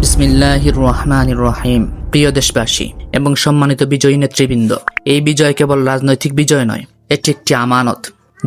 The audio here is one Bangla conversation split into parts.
বিসমিল্লাহির রহমানির রহিম। প্রিয় দেশবাসী এবং সম্মানিত বিজয়ী নেতৃবৃন্দ, এই বিজয় কেবল রাজনৈতিক বিজয় নয়, এটি একটি আমানত।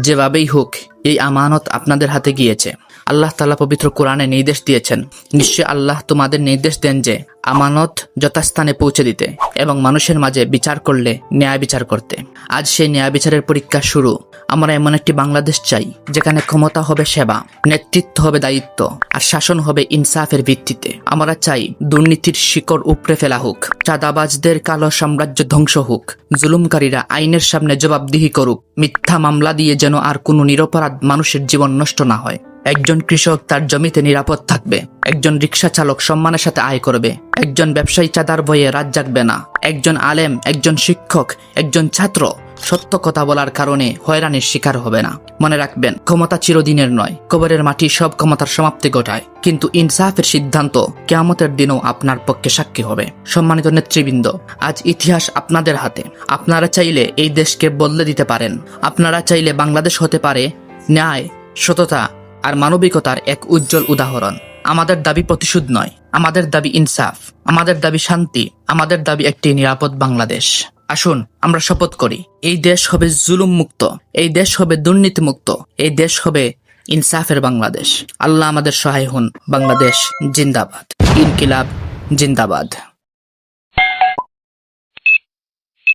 যেভাবেই হোক এই আমানত আপনাদের হাতে গিয়েছে। আল্লাহ তাআলা পবিত্র কোরআনে নির্দেশ দিয়েছেন, নিশ্চয় আল্লাহ তোমাদের নির্দেশ দেন যে আমানত যথাস্থানে পৌঁছে দিতে এবং মানুষের মাঝে বিচার করলে ন্যায় বিচার করতে। আজ সেই ন্যায় বিচারের পরীক্ষা শুরু। আমরা এমন একটি বাংলাদেশ চাই যেখানে ক্ষমতা হবে সেবা, নেতৃত্ব হবে দায়িত্ব, আর শাসন হবে ইনসাফের ভিত্তিতে। আমরা চাই দুর্নীতির শিকড় উপড়ে ফেলা হোক, চাঁদাবাজদের কালো সাম্রাজ্য ধ্বংস হোক, জুলুমকারীরা আইনের সামনে জবাবদিহি করুক, মিথ্যা মামলা দিয়ে যেন আর কোনো নিরপরাধ মানুষের জীবন নষ্ট না হয়। একজন কৃষক তার জমিতে নিরাপদ থাকবে, একজন রিক্সা চালক সম্মানের সাথে আয় করবে, একজন ব্যবসায়ী চাঁদার ভয়ে রাত জাগবে না, একজন আলেম, একজন শিক্ষক, একজন ছাত্র সত্য কথা বলার কারণে হয়রানির শিকার হবে না। মনে রাখবেন, ক্ষমতা চিরদিনের নয়, কবরের মাটি সব ক্ষমতার সমাপ্তি ঘটায়, কিন্তু ইনসাফের সিদ্ধান্ত কিয়ামতের দিনও আপনার পক্ষে সাক্ষী হবে। সম্মানিত নেতৃবৃন্দ, আজ ইতিহাস আপনাদের হাতে। আপনারা চাইলে এই দেশকে বদলে দিতে পারেন। আপনারা চাইলে বাংলাদেশ হতে পারে ন্যায়, সততা আর মানবিকতার এক উজ্জ্বল উদাহরণ। আমাদের দাবি প্রতিশোধ নয়, আমাদের দাবি ইনসাফ, আমাদের দাবি শান্তি, আমাদের দাবি একটি নিরাপদ বাংলাদেশ। আসুন আমরা শপথ করি, এই দেশ হবে জুলুম মুক্ত, এই দেশ হবে দুর্নীতি মুক্ত, এই দেশ হবে ইনসাফের বাংলাদেশ। আল্লাহ আমাদের সহায় হন। বাংলাদেশ জিন্দাবাদ, ইনকিলাব জিন্দাবাদ।